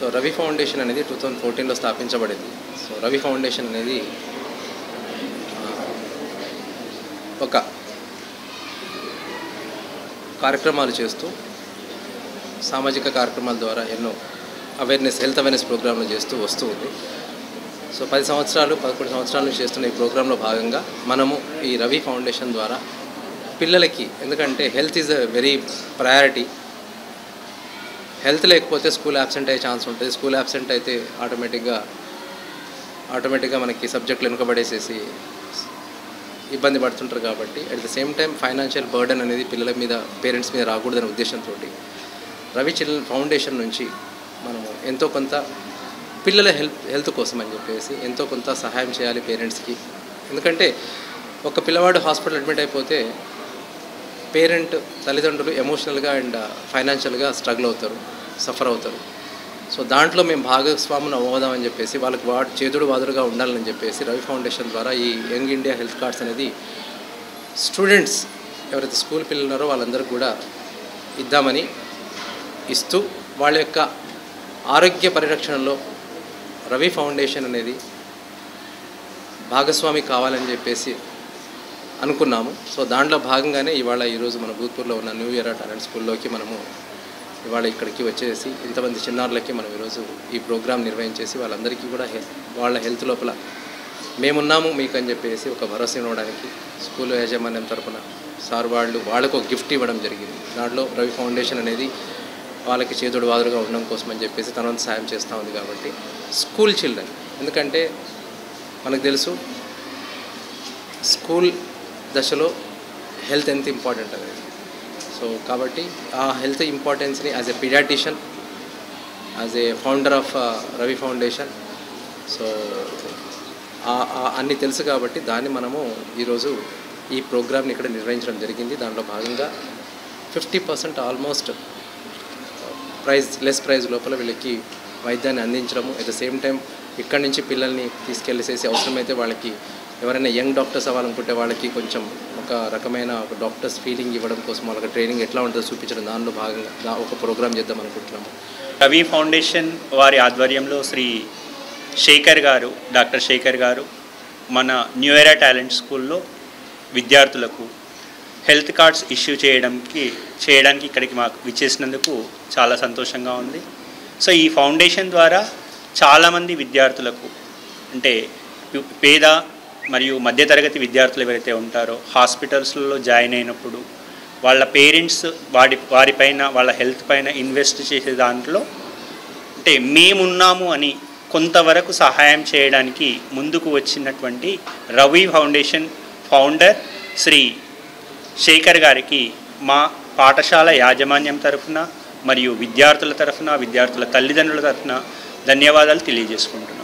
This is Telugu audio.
సో రవి ఫౌండేషన్ అనేది 2014లో స్థాపించబడింది. సో రవి ఫౌండేషన్ అనేది ఒక కార్యక్రమాలు చేస్తూ సామాజిక కార్యక్రమాల ద్వారా ఎన్నో హెల్త్ అవేర్నెస్ ప్రోగ్రాంలు చేస్తూ వస్తూ ఉంది. సో 11 సంవత్సరాల నుంచి చేస్తున్న ఈ ప్రోగ్రాంలో భాగంగా మనము ఈ రవి ఫౌండేషన్ ద్వారా పిల్లలకి, ఎందుకంటే health is a very priority. Health లేకపోతే స్కూల్ యాబ్సెంట్ అయ్యే ఛాన్స్ ఉంటుంది. స్కూల్ యాబ్సెంట్ అయితే ఆటోమేటిక్గా మనకి సబ్జెక్టులు వెనుకబడేసేసి ఇబ్బంది పడుతుంటారు. కాబట్టి at the same time financial burden అనేది పిల్లల మీద, పేరెంట్స్ మీద రాకూడదనే ఉద్దేశంతో రవి చిల్డ్రన్ ఫౌండేషన్ నుంచి మనము ఎంతో కొంత పిల్లల హెల్త్ కోసం అని చెప్పేసి ఎంతో కొంత సహాయం చేయాలి పేరెంట్స్కి. ఎందుకంటే ఒక పిల్లవాడు హాస్పిటల్ అడ్మిట్ అయిపోతే తల్లిదండ్రులు ఎమోషనల్గా అండ్ ఫైనాన్షియల్గా స్ట్రగుల్ అవుతారు, సఫర్ అవుతారు. సో దాంట్లో మేము భాగస్వాములు అవ్వదామని చెప్పేసి వాళ్ళకి చేదుడు వాదుడుగా ఉండాలని చెప్పేసి రవి ఫౌండేషన్ ద్వారా ఈ యంగ్ ఇండియా హెల్త్ కార్డ్స్ అనేది స్టూడెంట్స్ ఎవరైతే స్కూల్ పిల్లలు ఉన్నారో వాళ్ళందరికీ కూడా ఇస్తూ వాళ్ళ యొక్క ఆరోగ్య పరిరక్షణలో రవి ఫౌండేషన్ అనేది భాగస్వామి కావాలని చెప్పేసి అనుకున్నాము. సో దాంట్లో భాగంగానే ఈరోజు మన భూత్పూర్లో ఉన్న న్యూ ఇయర్ టాలెంట్ స్కూల్లోకి మనము ఇవాళ ఇక్కడికి వచ్చేసి ఇంతమంది చిన్నారులకి మనం ఈరోజు ఈ ప్రోగ్రాం నిర్వహించేసి వాళ్ళందరికీ కూడా వాళ్ళ హెల్త్ లోపల మేమున్నాము మీకు అని చెప్పేసి ఒక భరోసా ఇవ్వడానికి స్కూల్ యాజమాన్యం తరఫున సార్ వాళ్ళకు ఒక గిఫ్ట్ ఇవ్వడం జరిగింది. దాంట్లో రవి ఫౌండేషన్ అనేది వాళ్ళకి చేదుడు వాదుడుగా ఉండడం కోసం అని చెప్పేసి తన వంతు సాయం చేస్తూ ఉంది. కాబట్టి స్కూల్ చిల్డ్రన్, ఎందుకంటే మనకు తెలుసు స్కూల్ దశలో హెల్త్ ఎంత ఇంపార్టెంట్ అనేది. సో కాబట్టి ఆ హెల్త్ ఇంపార్టెన్స్ని as a pediatrician, as a founder of Ravi foundation, so అన్నీ తెలుసు కాబట్టి దాన్ని మనము ఈరోజు ఈ ప్రోగ్రామ్ని ఇక్కడ నిర్వహించడం జరిగింది. దాంట్లో భాగంగా 50% ఆల్మోస్ట్ లెస్ ప్రైజ్ లోపల వీళ్ళకి వైద్యాన్ని అందించడము, అట్ ద సేమ్ టైం ఇక్కడి నుంచి పిల్లల్ని తీసుకెళ్ళేసేసి అవసరమైతే వాళ్ళకి ఎవరైనా యంగ్ డాక్టర్స్ అవ్వాలనుకుంటే వాళ్ళకి కొంచెం ఒక రకమైన ఒక డాక్టర్స్ ఫీలింగ్ ఇవ్వడం కోసం వాళ్ళకి ట్రైనింగ్ ఎట్లా ఉంటుందో చూపించడం, దానిలో భాగంగా ఒక ప్రోగ్రామ్ చేద్దాం అనుకుంటున్నాము. రవి ఫౌండేషన్ వారి ఆధ్వర్యంలో డాక్టర్ శేఖర్ గారు మన న్యూ ఇయర్ టాలెంట్ స్కూల్లో విద్యార్థులకు హెల్త్ కార్డ్స్ ఇష్యూ చేయడానికి ఇక్కడికి మాకు విచ్చేసినందుకు చాలా సంతోషంగా ఉంది. సో ఈ ఫౌండేషన్ ద్వారా చాలామంది విద్యార్థులకు, అంటే పేద మరియు మధ్యతరగతి విద్యార్థులు ఎవరైతే ఉంటారో హాస్పిటల్స్లో జాయిన్ అయినప్పుడు వాళ్ళ పేరెంట్స్ వారిపైన వాళ్ళ హెల్త్ పైన ఇన్వెస్ట్ చేసే దాంట్లో అంటే మేమున్నాము అని కొంతవరకు సహాయం చేయడానికి ముందుకు వచ్చినటువంటి రవి ఫౌండేషన్ ఫౌండర్ శ్రీ శేఖర్ గారికి మా పాఠశాల యాజమాన్యం తరఫున మరియు విద్యార్థుల తరఫున, విద్యార్థుల తల్లిదండ్రుల తరఫున ధన్యవాదాలు తెలియజేసుకుంటున్నాను.